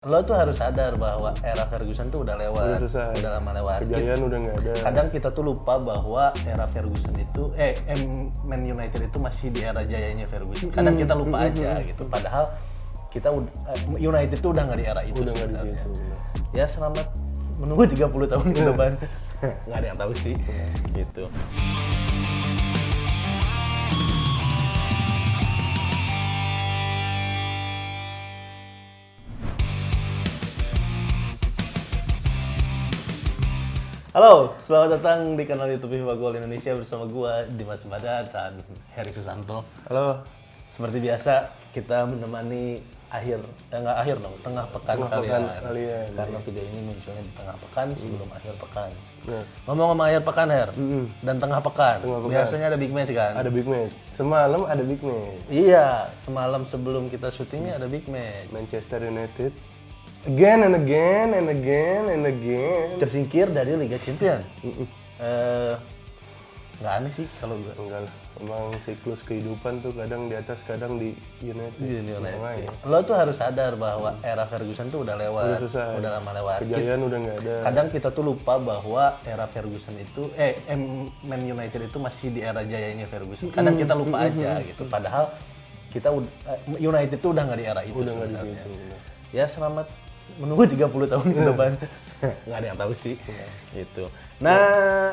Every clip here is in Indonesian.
Lo tuh harus sadar bahwa era Ferguson tuh udah lewat, udah lama lewat. Kejayaan udah nggak ada. Kadang kita tuh lupa bahwa era Ferguson itu, Man United itu masih di era jayanya Ferguson. Kadang kita lupa aja gitu. Padahal kita United tuh udah nggak di era itu Udah nggak di sebenarnya. situ. Ya selamat menunggu 30 tahun ke depan. Nggak ada yang tahu sih. Gitu. Halo, selamat datang di kanal YouTube FIFA Goal Indonesia bersama gua Dimas Bada dan Heri Susanto. Halo. Seperti biasa, kita menemani tengah pekan kalian. Karena video ini munculnya di tengah pekan sebelum akhir pekan. Nah. Ngomong-ngomong akhir pekan, Her, dan tengah pekan, Tengah pekan. biasanya ada big match kan? Ada big match. Semalam ada big match. Iya, semalam sebelum kita syutingnya ada big match. Manchester United. Again and again and again and again. Tersingkir dari Liga Champions. Nggak aneh sih kalau gue. Enggak lah. Emang siklus kehidupan tuh kadang di atas, kadang di United. Namanya. Lo tuh harus sadar bahwa era Ferguson tuh udah lewat, udah lama lewat. Kejayaan udah nggak ada. Kadang kita tuh lupa bahwa era Ferguson itu, Man United itu masih di era jayanya Ferguson. Kadang kita lupa aja gitu. Padahal kita United tuh udah nggak di era itu Udah nggak di sebenarnya. situ. Ya selamat menunggu 30 tahun ke depan. Nggak ada yang tahu sih. Gitu. Nah,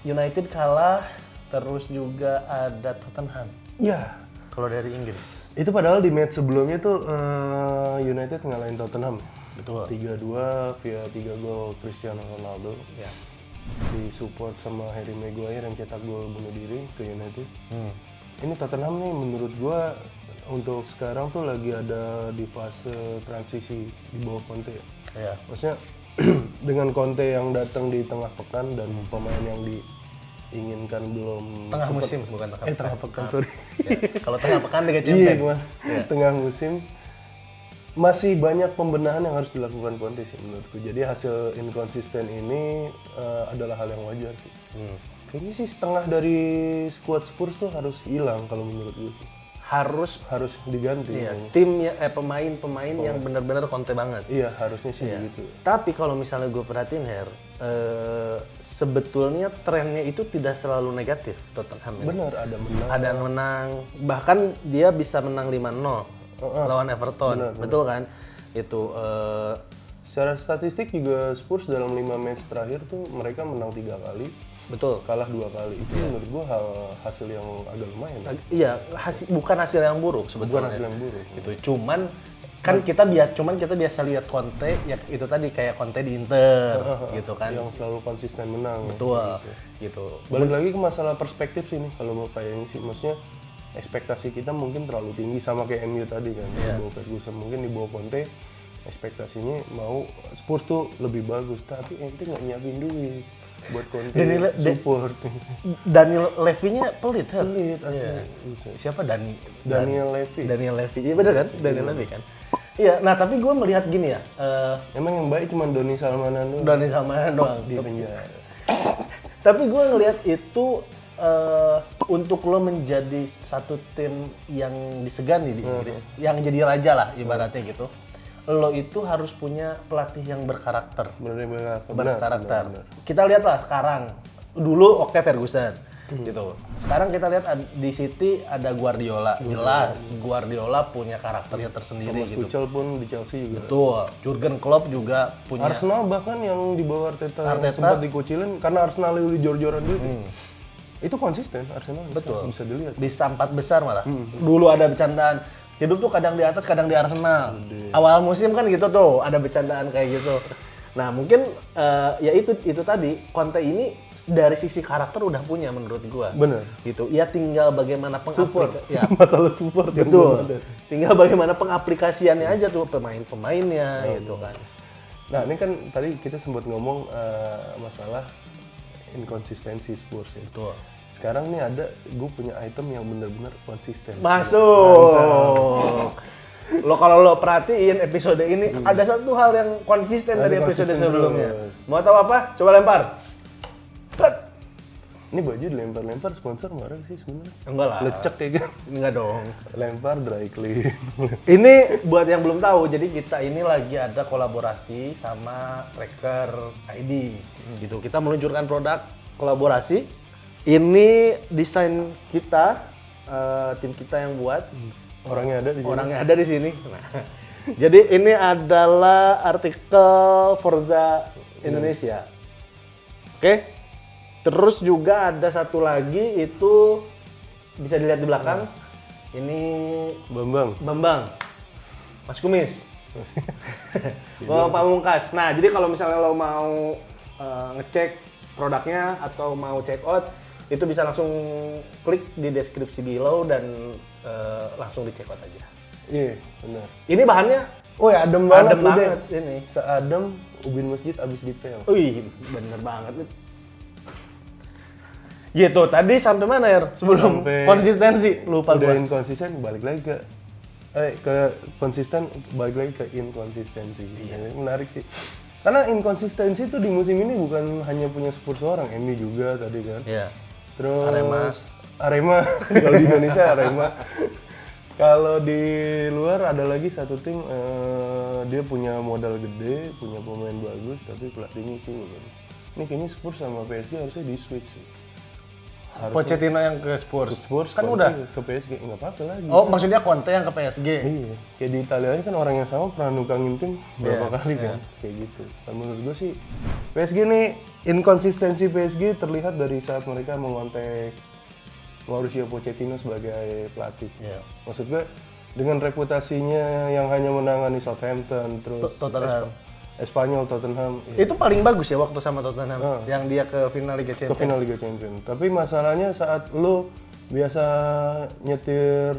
United kalah, terus juga ada Tottenham. Ya. Kalau dari Inggris. Itu padahal di match sebelumnya tuh United ngalahin Tottenham. Betul. 3-2 via 3 gol Cristiano Ronaldo. Ya. Disupport sama Harry Maguire yang cetak gol bunuh diri ke United. Ini Tottenham nih menurut gua untuk sekarang tuh lagi ada di fase transisi di bawah Conte ya. Ya. Maksudnya dengan Conte yang datang di tengah pekan dan pemain yang diinginkan belum Tengah musim, bukan tengah pekan. tengah pekan, sorry. Ya. Kalau tengah pekan Liga Iya, Champions. gua. Tengah musim masih banyak pembenahan yang harus dilakukan Conte sih menurutku. Jadi hasil inkonsisten ini adalah hal yang wajar sih. Kayaknya sih setengah dari squad Spurs tuh harus hilang kalau menurut gue sih. Harus diganti. Iya, timnya pemain-pemain yang benar-benar Conte banget. Iya, harusnya sih begitu. Tapi kalau misalnya gue perhatiin, Her, sebetulnya trennya itu tidak selalu negatif Tottenham ini. Benar, ada menang. Ada yang menang, bahkan dia bisa menang 5-0 lawan Everton. Betul kan? Itu Secara statistik juga Spurs dalam 5 match terakhir tuh mereka menang 3 kali, betul. kalah 2 kali. Itu menurut gua hasil yang agak lumayan. Iya, bukan hasil yang buruk sebetulnya. Bukan hasil yang buruk. Gitu. Cuman kita biasa lihat Conte ya itu tadi kayak Conte di Inter gitu kan. Yang selalu konsisten menang. Betul. Gitu. Balik lagi ke masalah perspektif sih nih kalau mau kayak ini sih, maksudnya ekspektasi kita mungkin terlalu tinggi sama kayak MU tadi kan. Di bawah Ferguson, mungkin di bawah Conte ekspektasinya mau Spurs tuh lebih bagus, tapi ente nggak nyiapin duit buat Conte support. Daniel Levy-nya pelit, Her. Pelit, Iya. Siapa Daniel Levy. Daniel Levy. Iya bener kan? Daniel Levy kan. Iya, nah tapi gue melihat gini ya. Emang yang baik cuma Doni Salmanan doang. Dani sama doang. Di penjara. Tapi gue ngelihat itu untuk lo menjadi satu tim yang disegani di Inggris, yang jadi raja lah ibaratnya gitu. Lo itu harus punya pelatih yang berkarakter. Berkarakter. Kita lihatlah sekarang. Dulu Ferguson gitu. Sekarang kita lihat di City ada Guardiola. Jelas Guardiola punya karakternya tersendiri Thomas gitu. Tuchel pun di Chelsea juga. Betul. Jurgen Klopp juga punya. Arsenal bahkan yang di bawah Arteta yang sempat dikucilin karena Arsenal udah jor-joran dulu. Itu konsisten Arsenal. Betul. Bisa dilihat. Bisa 4 besar malah. Dulu ada bercandaan. Hidup tuh kadang di atas, kadang di Arsenal. Awal musim kan gitu tuh, ada bercandaan kayak gitu. Nah mungkin ya itu tadi, Conte ini dari sisi karakter udah punya menurut gua. Bener. Gitu. Ya tinggal bagaimana Ya. Masalah support. Betul. Tinggal bagaimana pengaplikasiannya aja tuh pemain-pemainnya gitu kan. Nah ini kan tadi kita sempat ngomong masalah inkonsistensi Spurs ya. Betul. Sekarang nih gue punya item yang benar-benar konsisten. Masuk. Kalau lo perhatiin episode ini ada satu hal yang konsisten dari episode sebelumnya. Mau tahu apa? Coba lempar. Ini baju dilempar-lempar sponsor marah sih sebenarnya. Enggak lah. Lecek ya kan. Enggak dong. Lempar dry clean. Ini buat yang belum tahu, jadi kita ini lagi ada kolaborasi sama Tracker ID gitu. Kita meluncurkan produk kolaborasi. Ini desain kita, tim kita yang buat. Orangnya ada di sini. Orangnya ada di sini. Nah, jadi ini adalah artikel Forza Indonesia. Oke. Terus juga ada satu lagi itu bisa dilihat di belakang. Ini Bambang. Mas Kumis. Bapak Pamungkas. Nah, jadi kalau misalnya lo mau ngecek produknya atau mau check out, itu bisa langsung klik di deskripsi below dan langsung di check out aja. Iya, benar. Ini bahannya Oh ya, adem banget, ini. Seadem ubin masjid abis dipel. Wih, bener banget. Gitu, tadi sampai mana ya? Sebelum Sampai konsistensi, lupa udah gue. inkonsisten balik lagi ke konsisten, balik lagi ke inkonsistensi. Ini menarik sih. Karena inkonsistensi itu di musim ini bukan hanya punya Spurs seorang, MU juga tadi kan. Iya. Terus Arema kalau di Indonesia Arema. Kalau di luar ada lagi satu tim dia punya modal gede, punya pemain bagus tapi pelatihnya itu. Ini kayaknya Spurs sama PSG harusnya di switch sih. Pochettino yang ke Spurs. Kan Kan udah. ke PSG nggak apa-apa lagi. Oh, maksudnya Conte yang ke PSG. Iya, kayak di Italia aja kan orang yang sama pernah nukangin tim berapa kali kan, kayak gitu. Dan menurut gue sih PSG nih inkonsistensi PSG terlihat dari saat mereka mengontek Mauricio Pochettino sebagai pelatih. Iya. Maksud gue dengan reputasinya yang hanya menangani Southampton terus Tottenham. Espanyol Tottenham. Itu paling bagus ya waktu sama Tottenham, yang dia ke final Liga Ke Champions. final Liga Champions. Tapi masalahnya saat lu biasa nyetir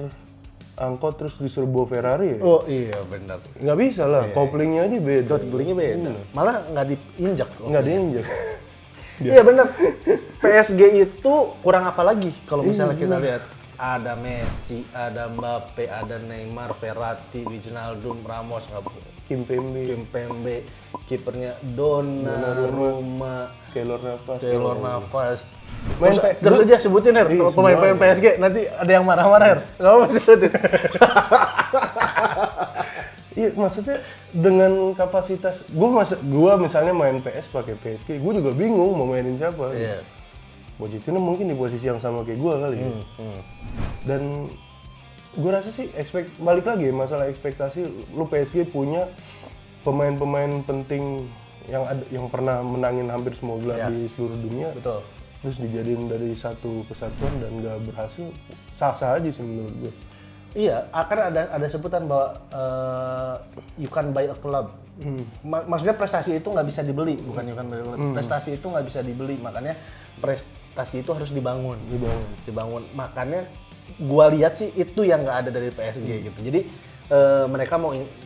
angkot terus disuruh bawa Ferrari ya? Oh iya benar. Nggak bisa lah, koplingnya aja beda. Belinya beda. Malah nggak diinjak. Nggak diinjek. Iya benar. PSG itu kurang apa lagi kalau misalnya kita lihat? Ada Messi, ada Mbappe, ada Neymar, Verratti, Wijnaldum, Ramos, Kimpembe, kipernya Donnarumma, Keylor Navas. Keylor Navas. Main Terus aja sebutin Her, kalau pemain-pemain PSG nanti ada yang marah-marah Her. Nggak mau sebutin. Iya, maksudnya dengan kapasitas gua misalnya main PS pakai PSG, gua juga bingung mau mainin siapa. Iya. Pochettino mungkin di posisi yang sama kayak gua kali ya. Dan gua rasa sih balik lagi masalah ekspektasi, lu PSG punya pemain-pemain penting yang pernah menangin hampir semua gelar di seluruh dunia. Betul. Terus dijadiin dari satu kesatuan dan gak berhasil, sah-sah aja sih menurut gua. Iya, akan ada sebutan bahwa you can buy a club. Maksudnya prestasi itu nggak bisa dibeli, bukan you can buy a club. Prestasi itu nggak bisa dibeli, makanya prestasi itu harus dibangun. Makanya gua lihat sih itu yang nggak ada dari PSG gitu. Jadi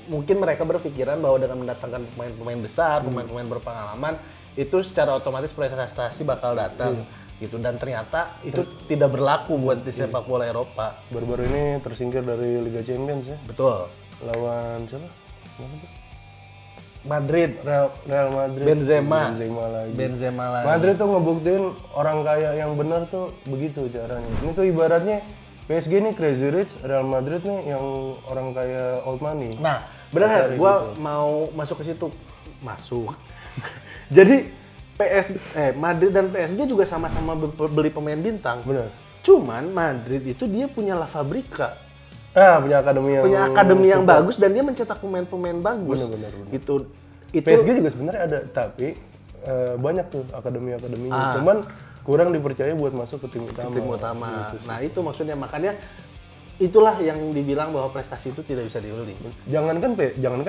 mungkin mereka berpikiran bahwa dengan mendatangkan pemain-pemain besar, pemain-pemain berpengalaman, itu secara otomatis prestasi bakal datang. Gitu, dan ternyata itu tidak berlaku buat di sepak bola Eropa. Baru-baru ini tersingkir dari Liga Champions ya. Betul. Lawan siapa? Madrid, Real Madrid. Benzema lagi. lagi. Madrid tuh ngebuktiin orang kaya yang benar tuh begitu caranya. Ini tuh ibaratnya PSG nih crazy rich, Real Madrid nih yang orang kaya old money. Nah, benar, gua mau masuk ke situ. Jadi Madrid dan PSG juga sama-sama beli pemain bintang. Benar. Cuman Madrid itu dia punya La Fabrica. Punya akademi yang bagus dan dia mencetak pemain-pemain bagus. Benar. Itu PSG juga sebenarnya ada, tapi banyak tuh akademinya. Cuman kurang dipercaya buat masuk ke tim utama. Gitu. Nah, itu maksudnya, makanya itulah yang dibilang bahwa prestasi itu tidak bisa dibeli. Jangankan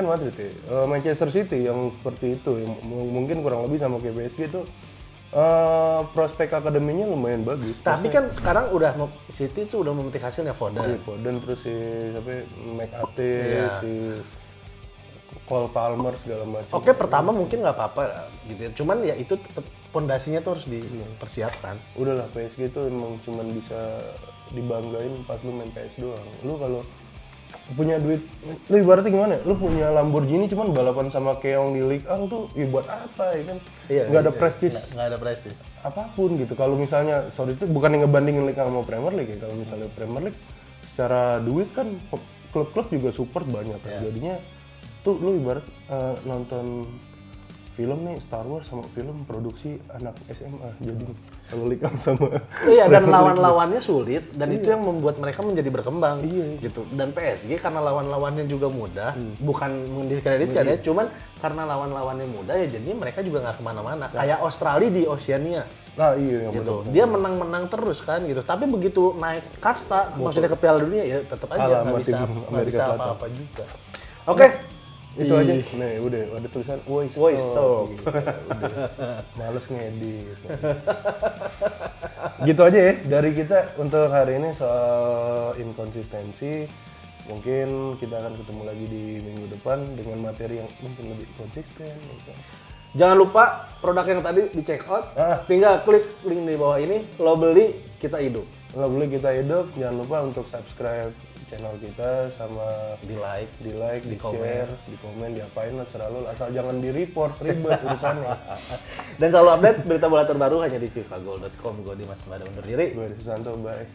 Madrid ya, Manchester City yang seperti itu, yang mungkin kurang lebih sama kayak PSG itu prospek akademinya lumayan bagus. Tapi kan sekarang City itu udah memetik hasilnya Foden. Foden terus si McAtee, si Cole Palmer segala macam. Oke, pertama mungkin nggak apa-apa gitu ya. Cuman ya itu tetap pondasinya tuh harus dipersiapkan. Udahlah, PSG itu emang cuman bisa dibanggain pas lu main PS doang. Lu kalau punya duit, lu ibaratnya gimana? Lu punya Lamborghini cuman balapan sama Keong di Ligue 1 tuh, ya buat apa ya kan? Nggak ada prestis Nggak ada prestis. apapun gitu. Kalau misalnya, sorry itu bukan yang ngebandingin Liga sama Premier League ya. Kalau misalnya Premier League, secara duit kan klub-klub juga support banyak kan. Jadinya tuh lu ibarat nonton film nih Star Wars sama film produksi anak SMA. Jadi kalau Liga sama Iya, dan lawan-lawannya sulit dan itu yang membuat mereka menjadi berkembang gitu. Dan PSG karena lawan-lawannya juga mudah, bukan mendiskreditkan ya, cuman karena lawan-lawannya mudah ya jadinya mereka juga nggak kemana-mana. Kayak Australia di Oceania. Nah iya yang Gitu. Dia menang-menang terus kan gitu. Tapi begitu naik kasta, maksudnya ke Piala Dunia ya tetap aja nggak bisa Amerika Selatan. apa-apa juga. Oke. Itu aja. Nih udah ada tulisan Woi, stop. Gitu. Udah. Males ngedit. Gitu aja ya dari kita untuk hari ini soal inkonsistensi. Mungkin kita akan ketemu lagi di minggu depan dengan materi yang mungkin lebih konsisten. Gitu. Jangan lupa produk yang tadi di check out, tinggal klik link di bawah ini, lo beli kita hidup. Kalau boleh kita hidup, jangan lupa untuk subscribe channel kita sama Di like, di share, di komen, diapain lah selalu asal jangan di report ribet urusannya. dan selalu update berita bola terbaru hanya di vivagol.com. Gue Dimas Bada undur diri. Gue Susanto, bye.